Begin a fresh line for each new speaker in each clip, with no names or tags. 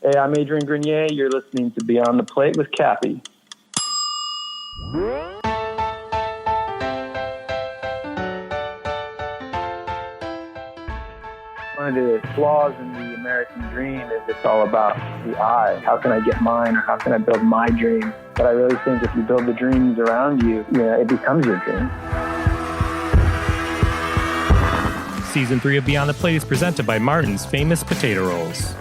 Hey, I'm Adrian Grenier. You're listening to Beyond the Plate with Cappy. One of the flaws in the American dream is it's all about the I. How can I get mine, or how can I build my dream? But I really think if you build the dreams around you, it becomes your dream.
Season 3 of Beyond the Plate is presented by Martin's Famous Potato Rolls.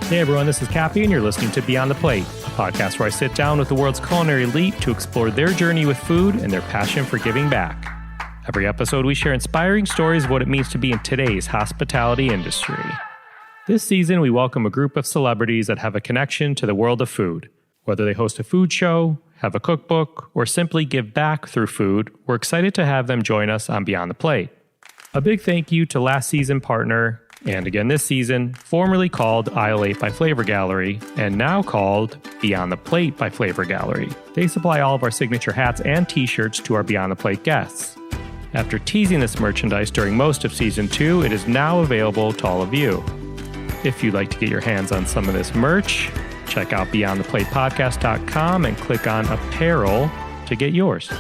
Hey everyone, this is Cappy and you're listening to Beyond the Plate, a podcast where I sit down with the world's culinary elite to explore their journey with food and their passion for giving back. Every episode we share inspiring stories of what it means to be in today's hospitality industry. This season we welcome a group of celebrities that have a connection to the world of food. Whether they host a food show, have a cookbook, or simply give back through food, we're excited to have them join us on Beyond the Plate. A big thank you to last season partner, and again this season, formerly called Aisle 8 by Flavor Gallery, and now called Beyond the Plate by Flavor Gallery. They supply all of our signature hats and t-shirts to our Beyond the Plate guests. After teasing this merchandise during most of Season 2, it is now available to all of you. If you'd like to get your hands on some of this merch, check out BeyondThePlatePodcast.com and click on Apparel to get yours.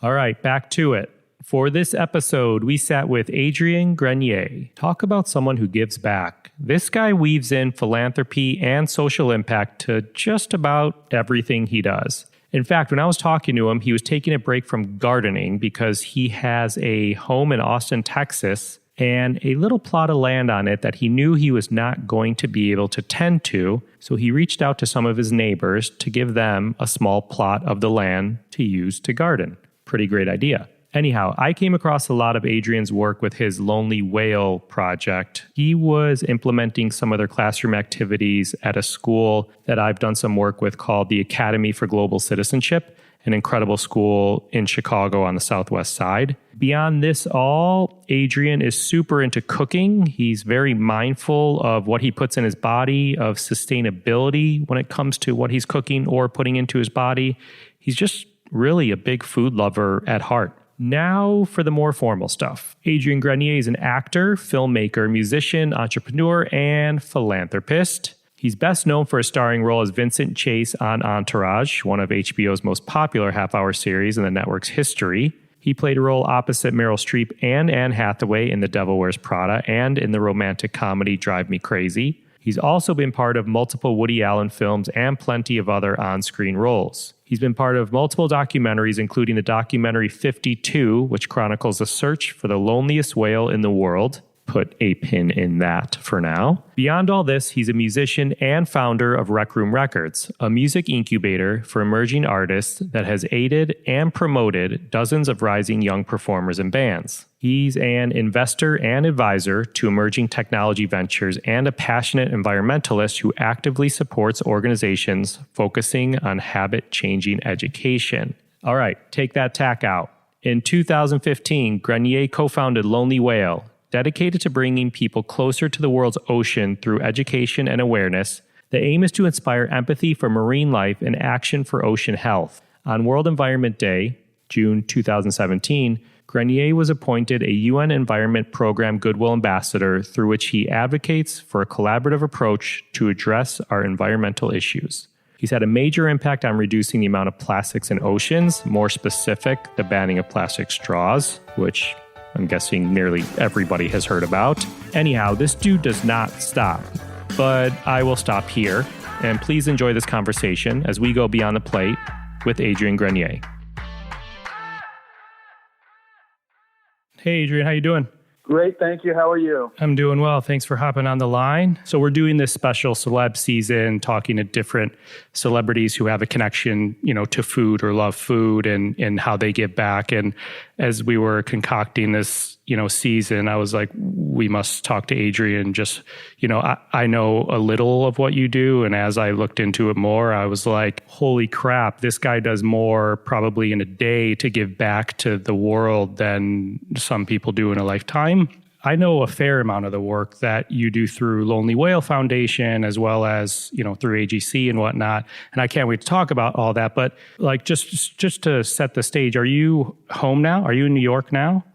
All right, back to it. For this episode, we sat with Adrian Grenier. Talk about someone who gives back. This guy weaves in philanthropy and social impact to just about everything he does. In fact, when I was talking to him, he was taking a break from gardening because he has a home in Austin, Texas, and a little plot of land on it that he knew he was not going to be able to tend to. So he reached out to some of his neighbors to give them a small plot of the land to use to garden. Pretty great idea. Anyhow, I came across a lot of Adrian's work with his Lonely Whale project. He was implementing some of their classroom activities at a school that I've done some work with called the Academy for Global Citizenship, an incredible school in Chicago on the Southwest side. Beyond this all, Adrian is super into cooking. He's very mindful of what he puts in his body, of sustainability when it comes to what he's cooking or putting into his body. He's just really a big food lover at heart. Now for the more formal stuff. Adrian Grenier is an actor, filmmaker, musician, entrepreneur, and philanthropist. He's best known for a starring role as Vincent Chase on Entourage, one of HBO's most popular half-hour series in the network's history. He played a role opposite Meryl Streep and Anne Hathaway in The Devil Wears Prada and in the romantic comedy Drive Me Crazy. He's also been part of multiple Woody Allen films and plenty of other on-screen roles. He's been part of multiple documentaries, including the documentary 52, which chronicles the search for the loneliest whale in the world. Put a pin in that for now. Beyond all this, he's a musician and founder of Rec Room Records, a music incubator for emerging artists that has aided and promoted dozens of rising young performers and bands. He's an investor and advisor to emerging technology ventures and a passionate environmentalist who actively supports organizations focusing on habit-changing education. All right, take that tack out. In 2015, Grenier co-founded Lonely Whale, dedicated to bringing people closer to the world's ocean through education and awareness. The aim is to inspire empathy for marine life and action for ocean health. On World Environment Day, June 2017, Grenier was appointed a UN Environment Program Goodwill Ambassador, through which he advocates for a collaborative approach to address our environmental issues. He's had a major impact on reducing the amount of plastics in oceans, more specific, the banning of plastic straws, which I'm guessing nearly everybody has heard about. Anyhow, this dude does not stop. But I will stop here, and please enjoy this conversation as we go beyond the plate with Adrian Grenier. Hey, Adrian, how you doing?
Great, thank you. How are you?
I'm doing well. Thanks for hopping on the line. So we're doing this special celeb season, talking to different celebrities who have a connection, to food or love food and how they give back. And as we were concocting this, season, I was like, we must talk to Adrian. Just, I know a little of what you do. And as I looked into it more, I was like, holy crap, this guy does more probably in a day to give back to the world than some people do in a lifetime. I know a fair amount of the work that you do through Lonely Whale Foundation, as well as, through AGC and whatnot. And I can't wait to talk about all that. But just to set the stage, are you home now? Are you in New York now?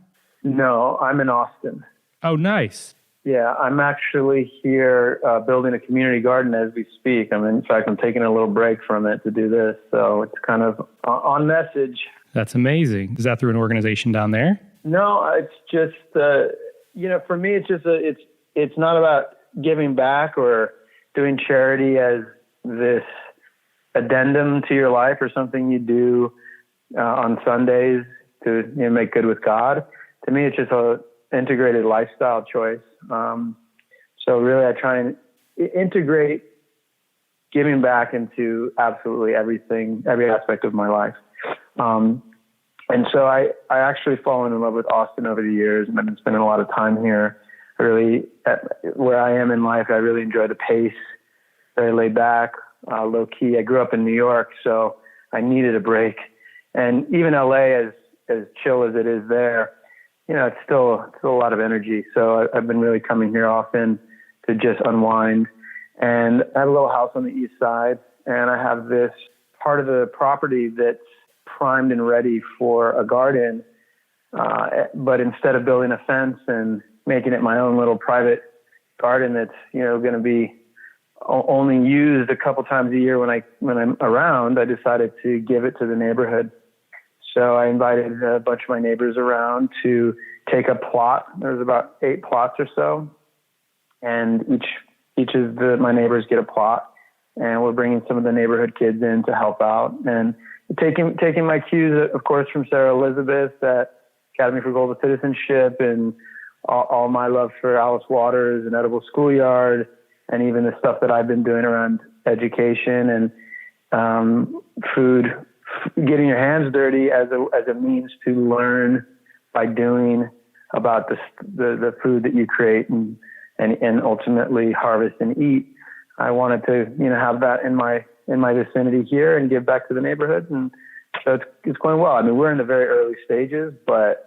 No, I'm in Austin.
Oh, nice.
Yeah, I'm actually here building a community garden as we speak. In fact, I'm taking a little break from it to do this. So it's kind of on message.
That's amazing. Is that through an organization down there?
No, it's just, for me, it's just, it's not about giving back or doing charity as this addendum to your life or something you do on Sundays to make good with God. To me, it's just a integrated lifestyle choice. So really, I try and integrate giving back into absolutely everything, every aspect of my life. And so I actually fallen in love with Austin over the years, and I've been spending a lot of time here. Where I am in life, I really enjoy the pace, very laid back, low key. I grew up in New York, so I needed a break. And even LA, as chill as it is there, it's still a lot of energy. So I've been really coming here often to just unwind. And I have a little house on the east side, and I have this part of the property that's primed and ready for a garden. But instead of building a fence and making it my own little private garden that's, going to be only used a couple times a year when I'm around, I decided to give it to the neighborhood. So I invited a bunch of my neighbors around to take a plot. There's about 8 plots or so, and each of my neighbors get a plot, and we're bringing some of the neighborhood kids in to help out, and taking my cues, of course, from Sarah Elizabeth at Academy for Global Citizenship, and all my love for Alice Waters and Edible Schoolyard, and even the stuff that I've been doing around education and food. Getting your hands dirty as a means to learn by doing about the food that you create and ultimately harvest and eat. I wanted to have that in my vicinity here and give back to the neighborhood, and so it's going well. We're in the very early stages, but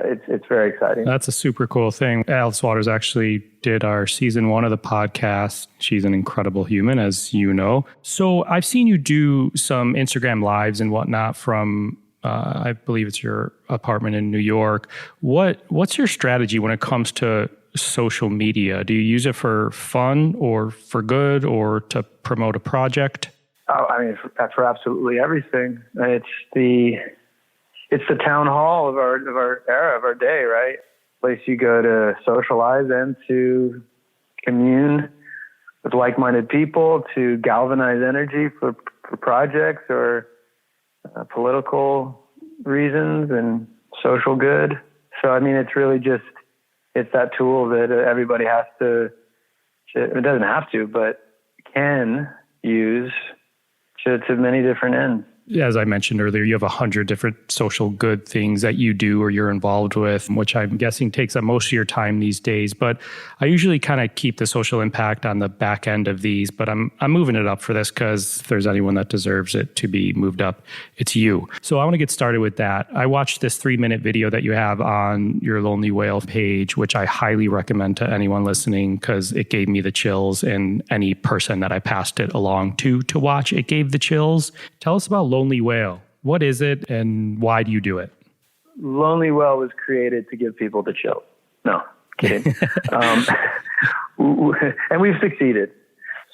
it's very exciting.
That's a super cool thing. Alice Waters actually did our season 1 of the podcast. She's an incredible human, as you know. So I've seen you do some Instagram lives and whatnot from, I believe it's your apartment in New York. What's your strategy when it comes to social media? Do you use it for fun or for good or to promote a project?
Oh, for absolutely everything. It's the town hall of our era, of our day, right? Place you go to socialize and to commune with like-minded people, to galvanize energy for projects or political reasons and social good. So, it's really just, it's that tool that everybody has to, it doesn't have to, but can use to many different ends. As
I mentioned earlier, you have 100 different social good things that you do or you're involved with, which I'm guessing takes up most of your time these days. But I usually kind of keep the social impact on the back end of these, but I'm moving it up for this because if there's anyone that deserves it to be moved up, it's you. So I want to get started with that. I watched this 3-minute video that you have on your Lonely Whale page, which I highly recommend to anyone listening because it gave me the chills, and any person that I passed it along to watch, it gave the chills. Tell us about Lonely Whale. What is it and why do you do it?
Lonely Whale was created to give people the chill. No, kidding. And we've succeeded.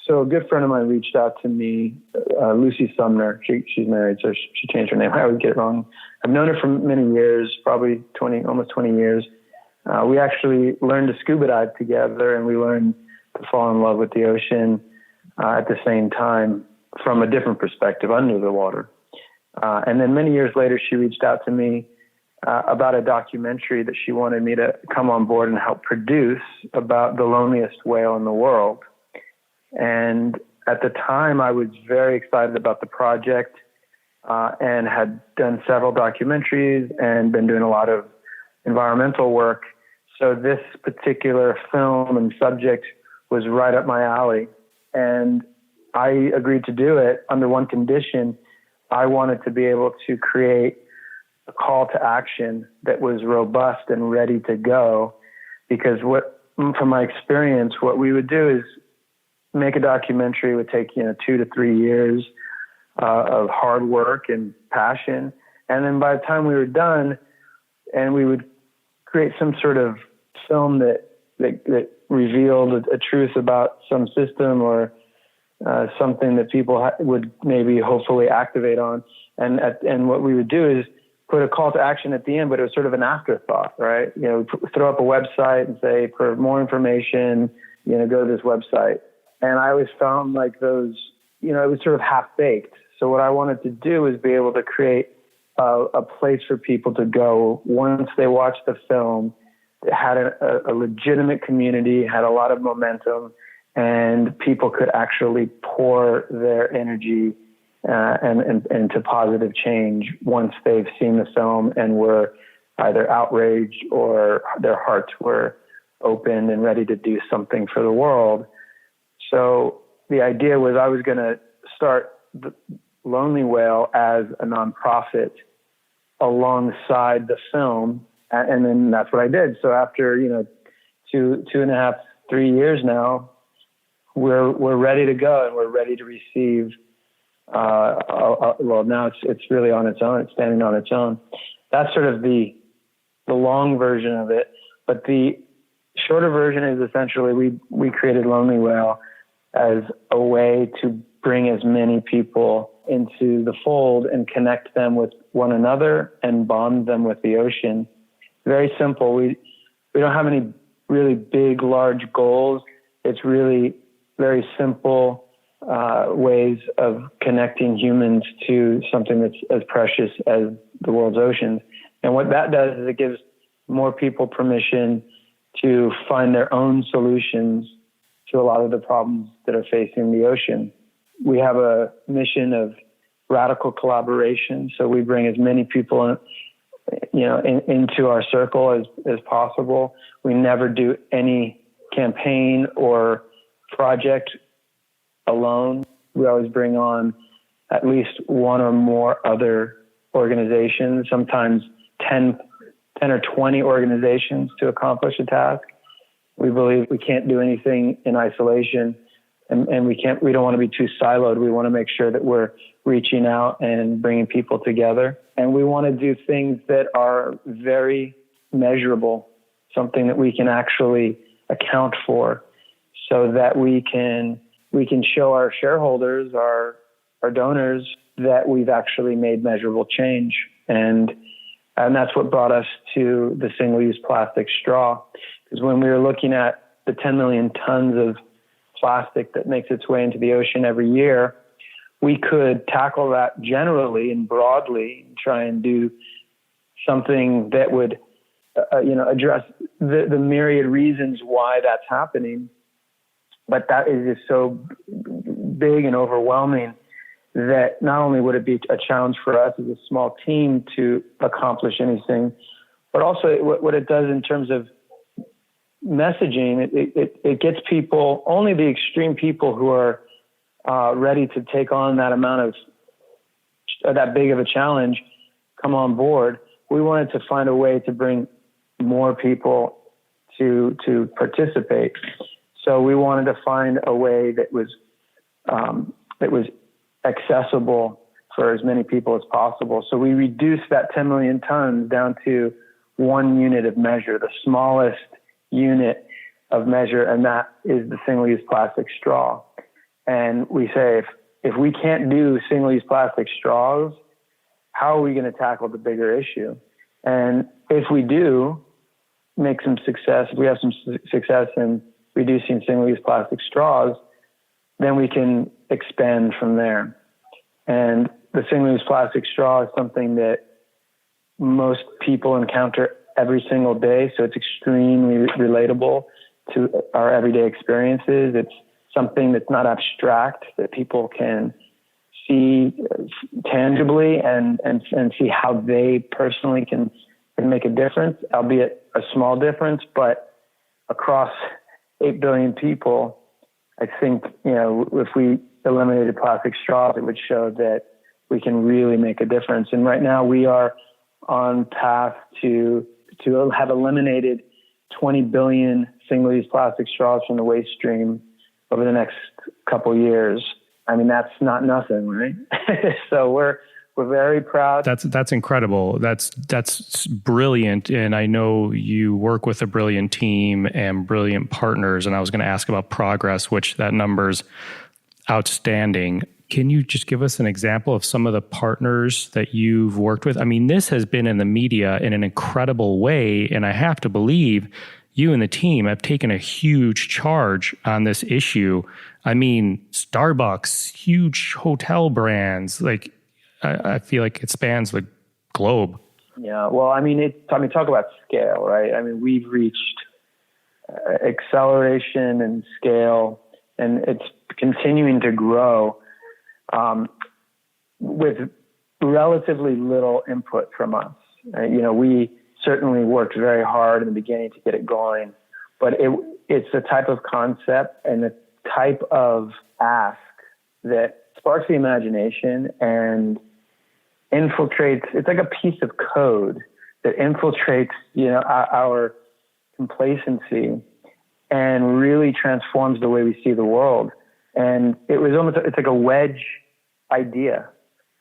So a good friend of mine reached out to me, Lucy Sumner. She's married, so she changed her name. I always get it wrong. I've known her for many years, probably almost 20 years. We actually learned to scuba dive together, and we learned to fall in love with the ocean at the same time from a different perspective under the water. And then many years later, she reached out to me about a documentary that she wanted me to come on board and help produce about the loneliest whale in the world. And at the time, I was very excited about the project and had done several documentaries and been doing a lot of environmental work. So this particular film and subject was right up my alley. And I agreed to do it under one condition. I wanted to be able to create a call to action that was robust and ready to go, because from my experience, what we would do is make a documentary. It would take 2 to 3 years of hard work and passion, and then by the time we were done, and we would create some sort of film that that revealed a truth about some system or something that people would maybe hopefully activate on. And what we would do is put a call to action at the end, but it was sort of an afterthought, right? Throw up a website and say, for more information, go to this website. And I always found like those, it was sort of half-baked. So what I wanted to do is be able to create a place for people to go once they watch the film. It had a legitimate community, had a lot of momentum, and people could actually pour their energy and into positive change once they've seen the film and were either outraged or their hearts were open and ready to do something for the world. So the idea was I was going to start the Lonely Whale as a nonprofit alongside the film. And then that's what I did. So after, 2.5, 3 years now, we're ready to go and we're ready to receive, well, now it's really on its own. It's standing on its own. That's sort of the long version of it. But the shorter version is essentially we created Lonely Whale as a way to bring as many people into the fold and connect them with one another and bond them with the ocean. Very simple. We don't have any really big, large goals. It's really very simple ways of connecting humans to something that's as precious as the world's oceans. And what that does is it gives more people permission to find their own solutions to a lot of the problems that are facing the ocean. We have a mission of radical collaboration, so we bring as many people into our circle as possible. We never do any campaign or project alone. We always bring on at least one or more other organizations, sometimes 10 or 20 organizations to accomplish a task. We believe we can't do anything in isolation, and we don't want to be too siloed. We want to make sure that we're reaching out and bringing people together. And we want to do things that are very measurable, something that we can actually account for, so that we can show our shareholders, our donors, that we've actually made measurable change. And that's what brought us to the single-use plastic straw. Because when we were looking at the 10 million tons of plastic that makes its way into the ocean every year, we could tackle that generally and broadly and try and do something that would, address the myriad reasons why that's happening. But that is just so big and overwhelming that not only would it be a challenge for us as a small team to accomplish anything, but also what it does in terms of messaging, it gets people, only the extreme people who are ready to take on that amount of that big of a challenge come on board. We wanted to find a way to bring more people to participate. So we wanted to find a way that was accessible for as many people as possible. So we reduced that 10 million tons down to one unit of measure, the smallest unit of measure, and that is the single-use plastic straw. And we say, if we can't do single-use plastic straws, how are we going to tackle the bigger issue? And if we do make some success, if we have some success in reducing single-use plastic straws, then we can expand from there. And the single-use plastic straw is something that most people encounter every single day, so it's extremely relatable to our everyday experiences. It's something that's not abstract, that people can see tangibly and see how they personally can make a difference, albeit a small difference, but across 8 billion people, I think, if we eliminated plastic straws, it would show that we can really make a difference. And right now we are on path to have eliminated 20 billion single-use plastic straws from the waste stream over the next couple of years. I mean, that's not nothing, right? So we're We're very proud.
That's incredible. That's brilliant. And I know you work with a brilliant team and brilliant partners. And I was going to ask about progress, which that number's outstanding. Can you just give us an example of some of the partners that you've worked with? I mean, this has been in the media in an incredible way. And I have to believe you and the team have taken a huge charge on this issue. I mean, Starbucks, huge hotel brands, like I feel like it spans the globe.
Yeah, well, talk about scale, right? I mean, we've reached acceleration and scale, and it's continuing to grow with relatively little input from us. We certainly worked very hard in the beginning to get it going, but it's the type of concept and the type of ask that sparks the imagination and infiltrates. It's like a piece of code that infiltrates, our complacency and really transforms the way we see the world. And it's like a wedge idea,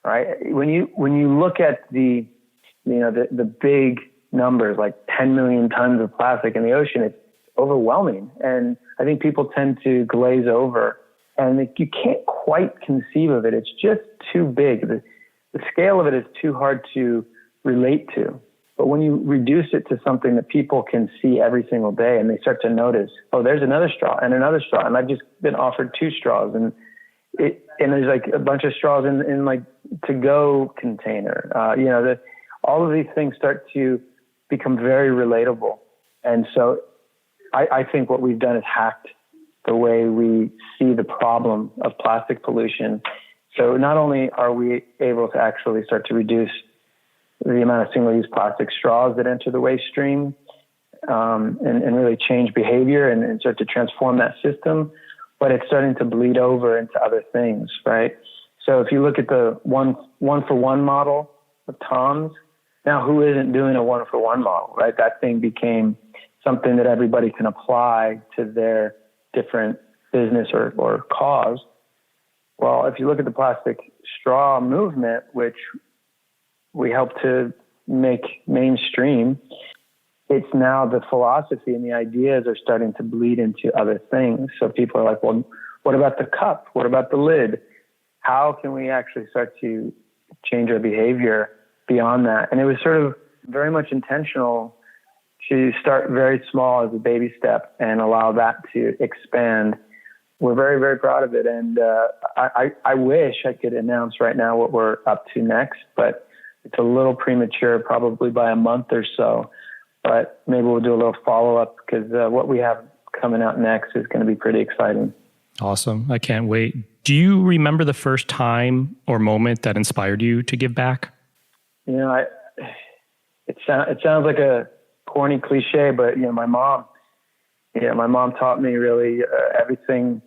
right? When you look at the big numbers, like 10 million tons of plastic in the ocean, it's overwhelming. And I think people tend to glaze over, and you can't quite conceive of it. It's just too big. The scale of it is too hard to relate to. But when you reduce it to something that people can see every single day, and they start to notice, oh, there's another straw and another straw, and I've just been offered 2 straws, and there's like a bunch of straws in like to-go container. All of these things start to become very relatable. And so I think what we've done is hacked the way we see the problem of plastic pollution. So not only are we able to actually start to reduce the amount of single-use plastic straws that enter the waste stream, and really change behavior and start to transform that system, but it's starting to bleed over into other things, right? So if you look at the one-for-one model of Tom's, now who isn't doing a one-for-one model, right? That thing became something that everybody can apply to their different business or cause. Well, if you look at the plastic straw movement, which we help to make mainstream, it's now the philosophy and the ideas are starting to bleed into other things. So people are like, well, what about the cup? What about the lid? How can we actually start to change our behavior beyond that? And it was sort of very much intentional to start very small as a baby step and allow that to expand. We're very, very proud of it. And I wish I could announce right now what we're up to next, but it's a little premature, probably by a month or so. But maybe we'll do a little follow-up because what we have coming out next is going to be pretty exciting. Awesome. I can't wait. Do you remember the first time or moment that inspired you to give back? It sounds like a corny cliche, but my mom taught me really everything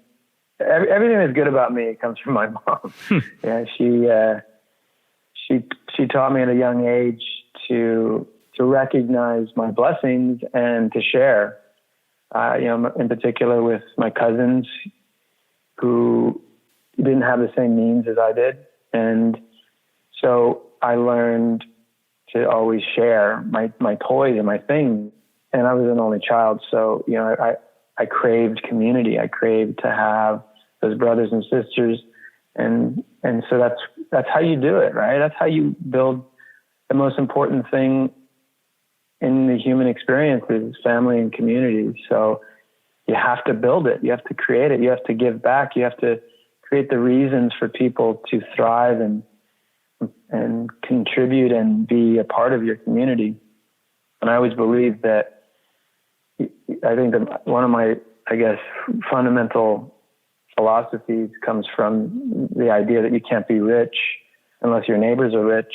that's good about me comes from my mom. She taught me at a young age to recognize my blessings and to share, in particular with my cousins who didn't have the same means as I did. And so I learned to always share my toys and my things. And I was an only child. So, I craved community. I craved to have those brothers and sisters. And so that's how you do it, right? That's how you build the most important thing in the human experience is family and community. So you have to build it. You have to create it. You have to give back. You have to create the reasons for people to thrive and contribute and be a part of your community. And I always believe that I think that one of my, fundamental philosophies comes from the idea that you can't be rich unless your neighbors are rich.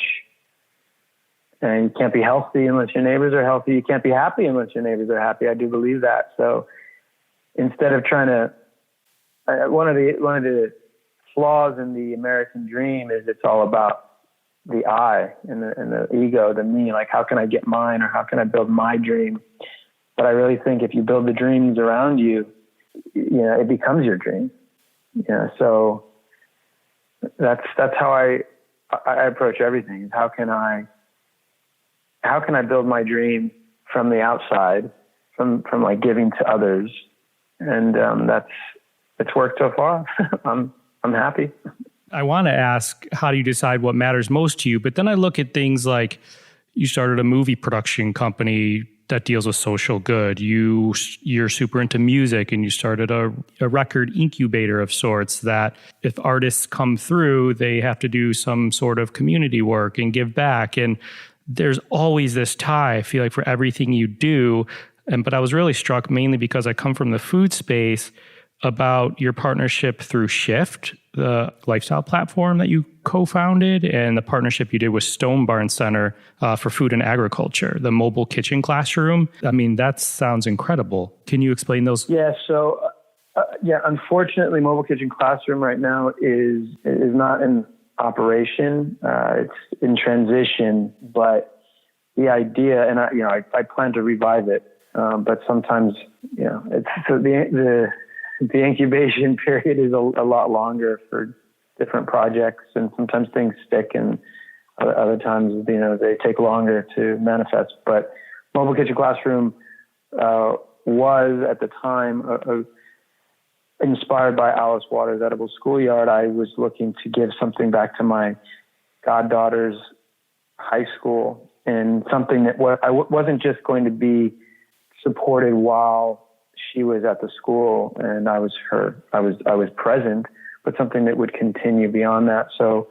And you can't be healthy unless your neighbors are healthy. You can't be happy unless your neighbors are happy. I do believe that. So instead of trying to, one of the flaws in the American dream is it's all about the I and the ego, the me. Like, how can I get mine, or how can I build my dream? But I really think if you build the dreams around you, it becomes your dream. So that's how I I approach everything. How can I build my dream from the outside, from like giving to others, and it's worked so far. I'm happy.
I want to ask, how do you decide what matters most to you? But then I look at things like you started a movie production company that deals with social good. You're super into music, and you started a record incubator of sorts that if artists come through, they have to do some sort of community work and give back. And there's always this tie, I feel like, for everything you do. But I was really struck mainly because I come from the food space about your partnership through Shift, the lifestyle platform that you co-founded, and the partnership you did with Stone Barn Center for Food and Agriculture, the mobile kitchen classroom. I mean, that sounds incredible. Can you explain those?
Yeah. So, unfortunately, Mobile Kitchen Classroom right now is not in operation. It's in transition, but the idea, and I plan to revive it. But sometimes, it's so the incubation period is a lot longer for different projects, and sometimes things stick, and other times, they take longer to manifest. But Mobile Kitchen Classroom was at the time inspired by Alice Waters' Edible Schoolyard. I was looking to give something back to my goddaughter's high school, and something that I wasn't just going to be supported while she was at the school and I was present, but something that would continue beyond that. So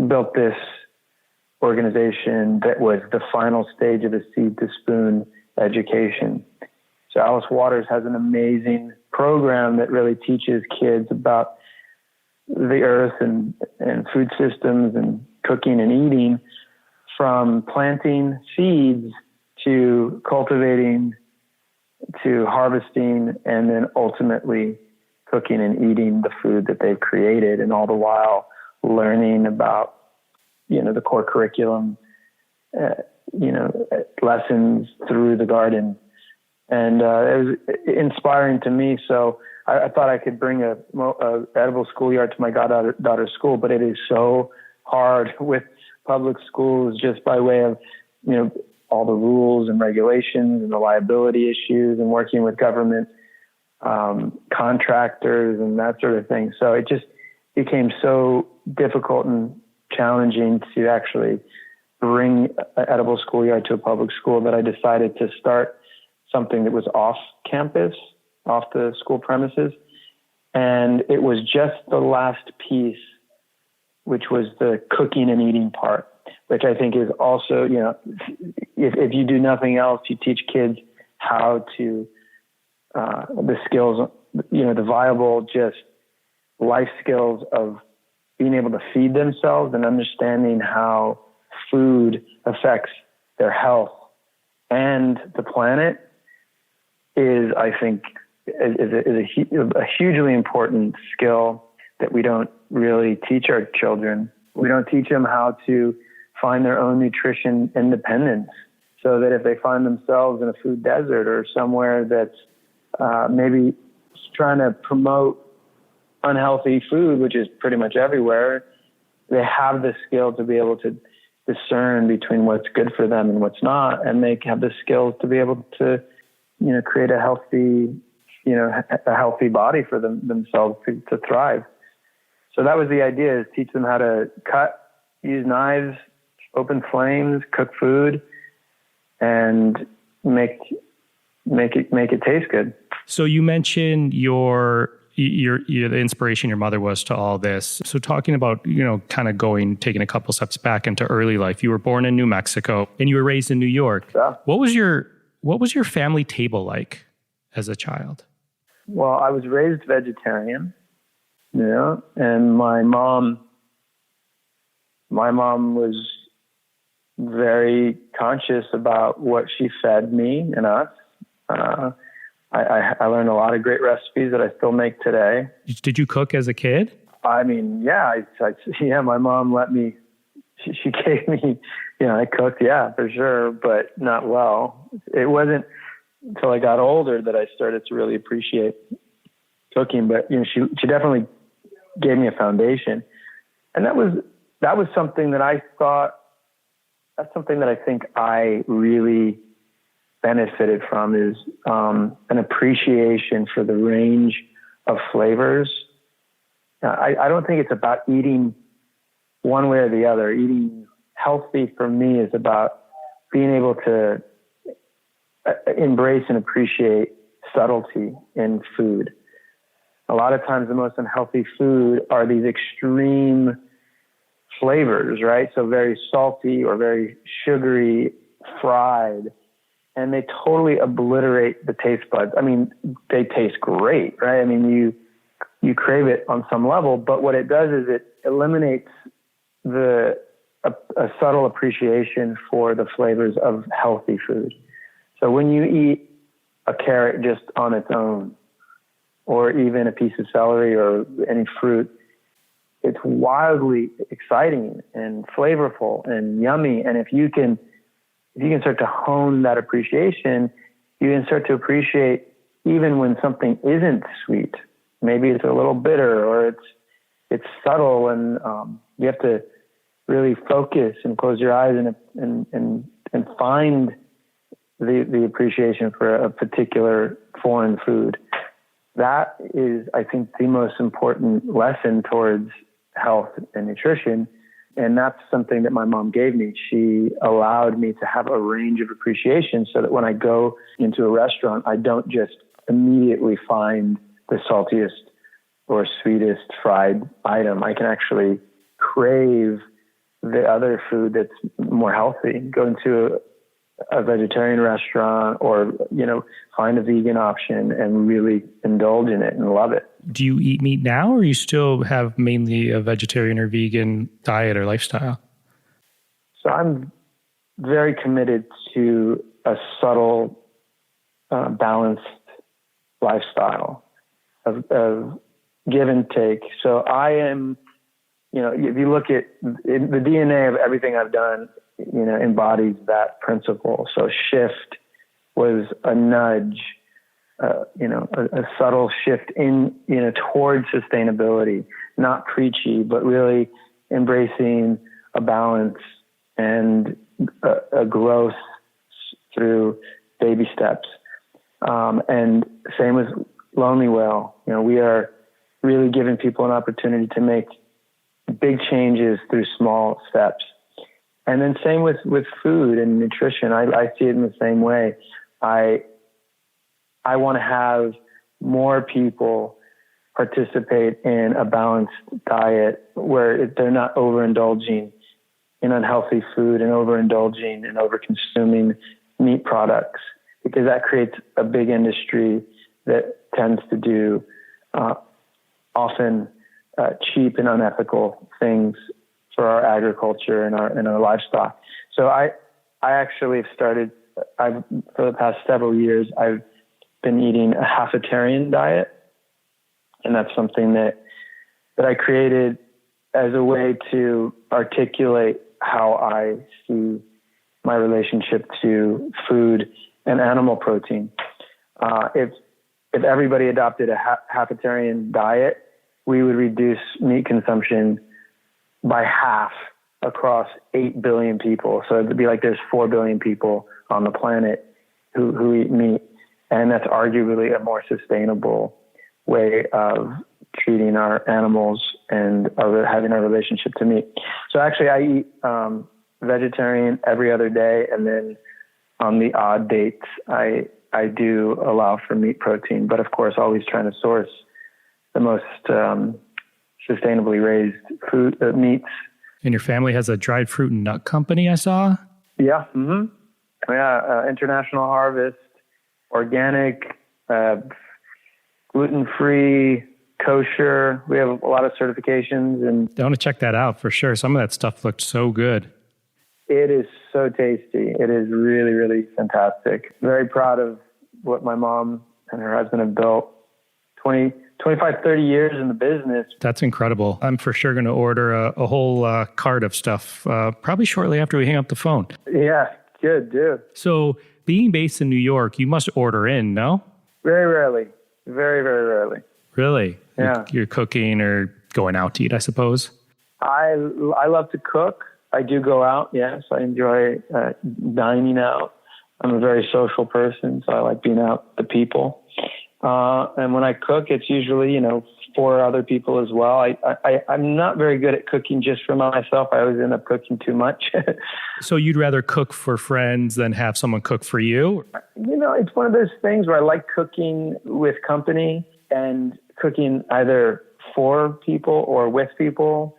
built this organization that was the final stage of the seed to spoon education. So Alice Waters has an amazing program that really teaches kids about the earth and food systems and cooking and eating, from planting seeds to cultivating to harvesting, and then ultimately cooking and eating the food that they've created, and all the while learning about, the core curriculum, lessons through the garden. And it was inspiring to me. So I thought I could bring a edible schoolyard to my goddaughter's school, but it is so hard with public schools, just by way of, all the rules and regulations and the liability issues, and working with government contractors and that sort of thing. So it just became so difficult and challenging to actually bring an edible schoolyard to a public school that I decided to start something that was off campus, off the school premises. And it was just the last piece, which was the cooking and eating part, which I think is also, if you do nothing else, you teach kids how to, the skills, the viable, just life skills of being able to feed themselves and understanding how food affects their health and the planet is, I think, is a hugely important skill that we don't really teach our children. We don't teach them how to find their own nutrition independence, so that if they find themselves in a food desert or somewhere that's maybe trying to promote unhealthy food, which is pretty much everywhere, they have the skill to be able to discern between what's good for them and what's not, and they have the skills to be able to, create a healthy body for themselves to thrive. So that was the idea: is teach them how to cut, use knives, open flames, cook food, and make it taste good.
So you mentioned the inspiration your mother was to all this. So talking about, kind of taking a couple steps back into early life, you were born in New Mexico and you were raised in New York.
Yeah.
What was your family table like as a child?
Well, I was raised vegetarian, and my mom was very conscious about what she fed me and us. I learned a lot of great recipes that I still make today.
Did you cook as a kid?
I mean, yeah, my mom let me, she gave me, I cooked, yeah, for sure, but not well. It wasn't until I got older that I started to really appreciate cooking, but, she definitely gave me a foundation. And that was that was something that I thought, that's something that I think I really benefited from, is an appreciation for the range of flavors. I don't think it's about eating one way or the other. Eating healthy for me is about being able to embrace and appreciate subtlety in food. A lot of times the most unhealthy food are these extreme flavors, right? So very salty or very sugary, fried, and they totally obliterate the taste buds. I mean, they taste great, right? I mean, you crave it on some level, but what it does is it eliminates a subtle appreciation for the flavors of healthy food. So when you eat a carrot just on its own, or even a piece of celery or any fruit, it's wildly exciting and flavorful and yummy. And if you can start to hone that appreciation, you can start to appreciate even when something isn't sweet. Maybe it's a little bitter, or it's subtle, and you have to really focus and close your eyes and find the appreciation for a particular foreign food. That is, I think, the most important lesson towards health and nutrition. And that's something that my mom gave me. She allowed me to have a range of appreciation so that when I go into a restaurant, I don't just immediately find the saltiest or sweetest fried item. I can actually crave the other food that's more healthy. Go into a vegetarian restaurant, or, find a vegan option and really indulge in it and love it.
Do you eat meat now, or you still have mainly a vegetarian or vegan diet or lifestyle?
So I'm very committed to a subtle, balanced lifestyle of give and take. So I am, if you look at the DNA of everything I've done, embodies that principle. So shift was a nudge, a subtle shift towards sustainability, not preachy, but really embracing a balance and a growth through baby steps. And same with Lonely Whale. We are really giving people an opportunity to make big changes through small steps. And then same with food and nutrition. I see it in the same way. I want to have more people participate in a balanced diet where they're not overindulging in unhealthy food and overindulging and over-consuming meat products, because that creates a big industry that tends to do often cheap and unethical things for our agriculture and our livestock. So I actually have started, for the past several years, I've been eating a half-vegetarian diet. And that's something that I created as a way to articulate how I see my relationship to food and animal protein. If everybody adopted a half-vegetarian diet, we would reduce meat consumption by half across 8 billion people. So it'd be like there's 4 billion people on the planet who eat meat. And that's arguably a more sustainable way of treating our animals and of having a relationship to meat. So actually I eat vegetarian every other day. And then on the odd dates, I do allow for meat protein, but of course always trying to source the most sustainably raised food meats.
And your family has a dried fruit and nut company, I saw?
Yeah. Mm-hmm. Yeah. International Harvest, organic, gluten-free, kosher. We have a lot of certifications. And
I want to check that out for sure. Some of that stuff looked so good.
It is so tasty. It is really, really fantastic. Very proud of what my mom and her husband have built. 25, 30 years in the business. That's
incredible. I'm for sure going to order a whole cart of stuff probably shortly after we hang up the phone.
Yeah, good, dude.
So being based in New York, you must order in, no?
Very rarely. Very, very rarely.
Really?
Yeah.
You're cooking or going out to eat, I suppose?
I love to cook. I do go out. Yes, I enjoy dining out. I'm a very social person, so I like being out with people. And when I cook, it's usually, for other people as well. I'm not very good at cooking just for myself. I always end up cooking too much.
So you'd rather cook for friends than have someone cook for you?
It's one of those things where I like cooking with company and cooking either for people or with people.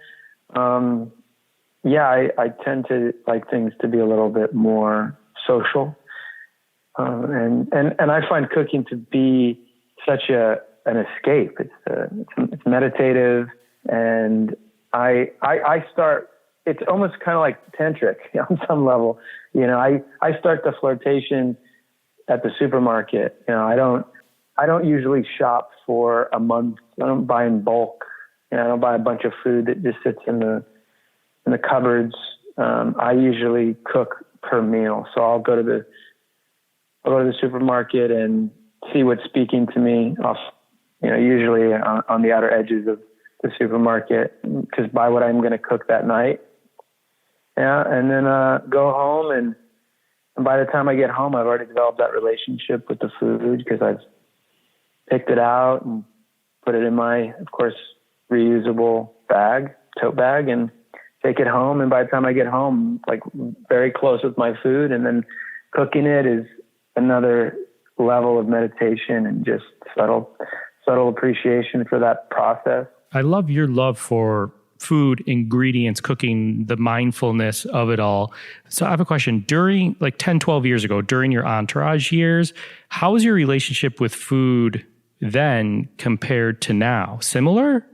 I tend to like things to be a little bit more social. And I find cooking to be such an escape. It's meditative, and I start. It's almost kind of like tantric on some level. I start the flirtation at the supermarket. I don't usually shop for a month. I don't buy in bulk. I don't buy a bunch of food that just sits in the cupboards. I usually cook per meal, so I'll go to the supermarket and see what's speaking to me off, usually on the outer edges of the supermarket, just buy what I'm going to cook that night. Yeah. And then, go home. And by the time I get home, I've already developed that relationship with the food because I've picked it out and put it in my, of course, reusable tote bag, and take it home. And by the time I get home, like very close with my food, and then cooking it is another level of meditation and just subtle appreciation for that process.
I love your love for food, ingredients, cooking, the mindfulness of it all. So I have a question. During 10, 12 years ago, during your Entourage years, how was your relationship with food then compared to now? Similar?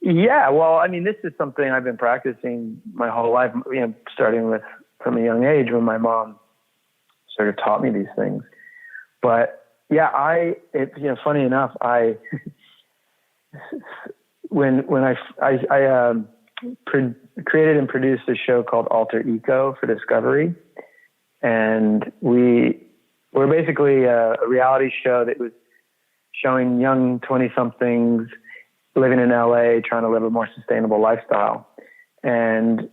Yeah. Well, this is something I've been practicing my whole life, starting with from a young age when my mom sort of taught me these things. But yeah, funny enough, when I created and produced a show called Alter Eco for Discovery, and we're basically a reality show that was showing young 20-somethings living in LA, trying to live a more sustainable lifestyle. And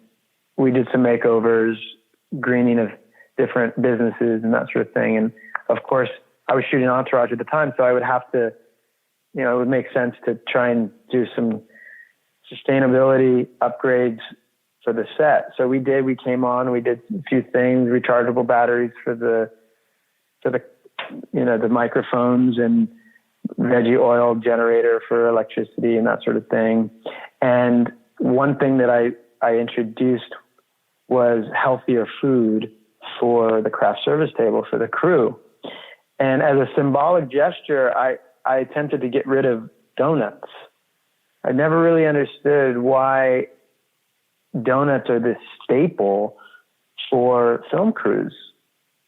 we did some makeovers, greening of different businesses and that sort of thing. And of course, I was shooting Entourage at the time, so I would have to, it would make sense to try and do some sustainability upgrades for the set. So we came on, we did a few things, rechargeable batteries for the microphones, and veggie oil generator for electricity and that sort of thing. And one thing that I introduced was healthier food for the craft service table for the crew. And as a symbolic gesture, I attempted to get rid of donuts. I never really understood why donuts are this staple for film crews.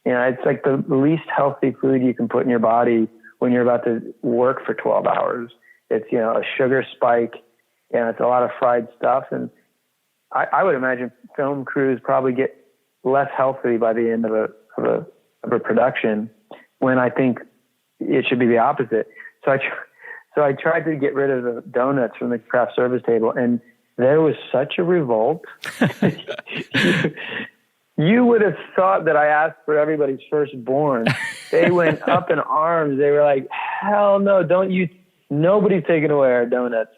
It's like the least healthy food you can put in your body when you're about to work for 12 hours. It's, a sugar spike, it's a lot of fried stuff. And I would imagine film crews probably get less healthy by the end of a production, when I think it should be the opposite. So I tried to get rid of the donuts from the craft service table, and there was such a revolt. You would have thought that I asked for everybody's firstborn. They went up in arms. They were like, hell no, nobody's taking away our donuts.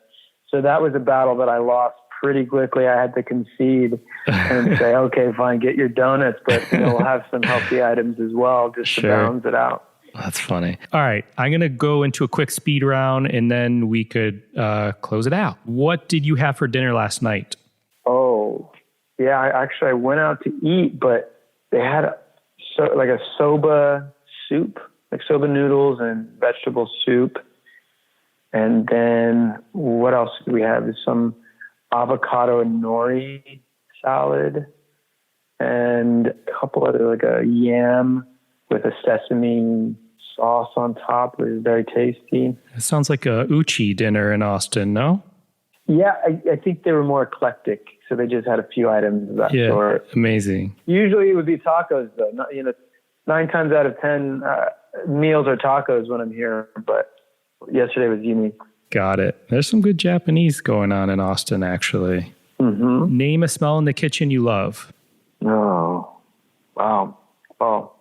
So that was a battle that I lost pretty quickly. I had to concede and say, okay, fine, get your donuts, but we'll have some healthy items as well, just to balance it out.
That's funny. All right. I'm going to go into a quick speed round, and then we could close it out. What did you have for dinner last night?
Oh, yeah, I went out to eat, but they had a soba soup, like soba noodles and vegetable soup. And then what else do we have? Some avocado and nori salad, and a couple other, like a yam with a sesame sauce on top. It was very tasty.
It sounds like a Uchi dinner in Austin, no?
Yeah, I think they were more eclectic, so they just had a few items of that sort.
Amazing.
Usually it would be tacos, though. 9 times out of 10 meals are tacos when I'm here, but yesterday was unique.
Got it. There's some good Japanese going on in Austin, actually.
Mm-hmm.
Name a smell in the kitchen you love.
Oh, wow. Oh,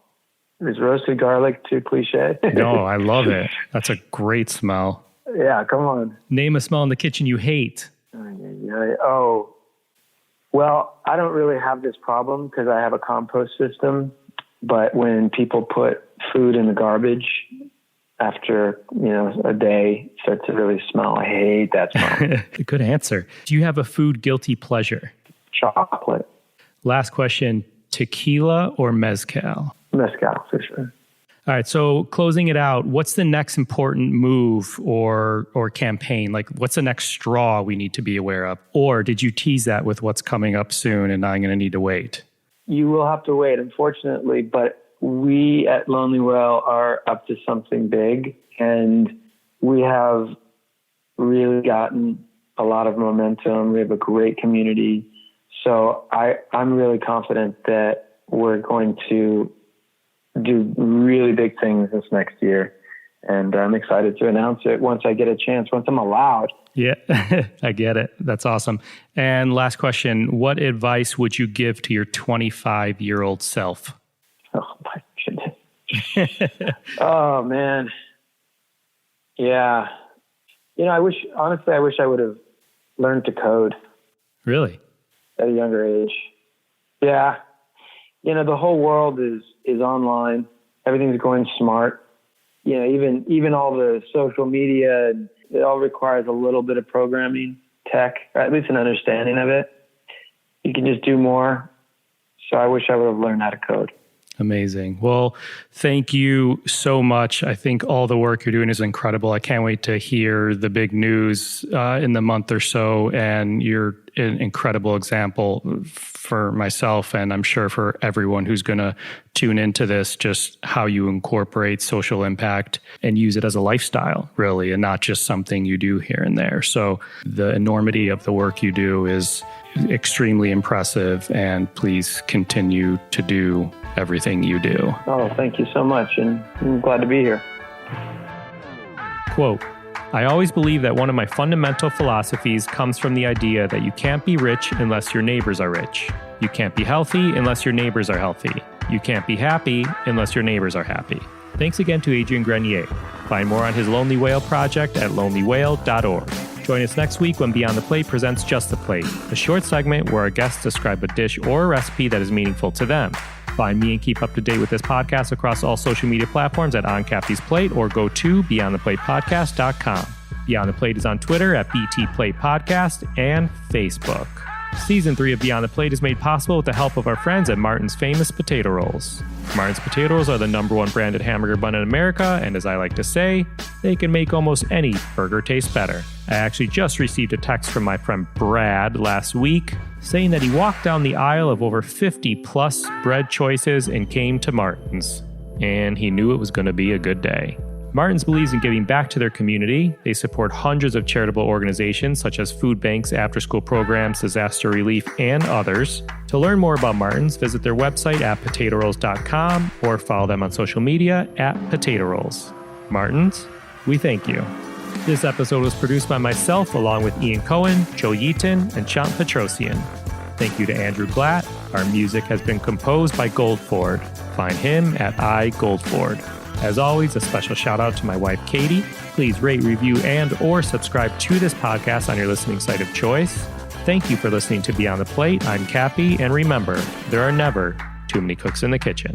is roasted garlic too cliche?
No, I love it. That's a great smell.
Yeah, come on.
Name a smell in the kitchen you hate.
Oh, well, I don't really have this problem because I have a compost system. But when people put food in the garbage after, a day, it starts to really smell. I hate that smell.
Good answer. Do you have a food guilty pleasure?
Chocolate.
Last question, tequila or mezcal?
Mezcal, for sure.
All right, so closing it out, what's the next important move or campaign? Like, what's the next straw we need to be aware of? Or did you tease that with what's coming up soon and I'm going to need to wait?
You will have to wait, unfortunately, but we at Lonely Whale are up to something big, and we have really gotten a lot of momentum. We have a great community. So I'm really confident that we're going to do really big things this next year. And I'm excited to announce it once I get a chance, once I'm allowed.
Yeah, I get it. That's awesome. And last question, what advice would you give to your 25-year-old self?
Oh, my goodness. Oh, man. Yeah. I wish I would have learned to code.
Really?
At a younger age. Yeah. The whole world is online. Everything's going smart. Even all the social media, it all requires a little bit of programming, tech, or at least an understanding of it. You can just do more. So I wish I would have learned how to code.
Amazing. Well, thank you so much. I think all the work you're doing is incredible. I can't wait to hear the big news in the month or so. And you're an incredible example for myself, and I'm sure for everyone who's going to tune into this, just how you incorporate social impact and use it as a lifestyle, really, and not just something you do here and there. So the enormity of the work you do is extremely impressive, and please continue to do everything you do.
Oh, thank you so much, and I'm glad to be here.
Quote, I always believe that one of my fundamental philosophies comes from the idea that you can't be rich unless your neighbors are rich. You can't be healthy unless your neighbors are healthy. You can't be happy unless your neighbors are happy. Thanks again to Adrian Grenier. Find more on his Lonely Whale project at lonelywhale.org. Join us next week when Beyond the Plate presents Just the Plate, a short segment where our guests describe a dish or a recipe that is meaningful to them. Find me and keep up to date with this podcast across all social media platforms at On Kathy's Plate, or go to beyondtheplatepodcast.com. Beyond the Plate is on Twitter at BT Plate Podcast and Facebook. Season 3 of Beyond the Plate is made possible with the help of our friends at Martin's Famous Potato Rolls. Martin's Potato Rolls are the #1 branded hamburger bun in America, and as I like to say, they can make almost any burger taste better. I actually just received a text from my friend Brad last week saying that he walked down the aisle of over 50 plus bread choices and came to Martin's, and he knew it was going to be a good day. Martin's believes in giving back to their community. They support hundreds of charitable organizations such as food banks, after-school programs, disaster relief, and others. To learn more about Martin's, visit their website at potatorolls.com or follow them on social media at Potato Rolls. Martin's, we thank you. This episode was produced by myself along with Ian Cohen, Joe Yeaton, and Chant Petrosian. Thank you to Andrew Glatt. Our music has been composed by Goldford. Find him at iGoldford. As always, a special shout out to my wife, Katie. Please rate, review, and or subscribe to this podcast on your listening site of choice. Thank you for listening to Beyond the Plate. I'm Cappy, and remember, there are never too many cooks in the kitchen.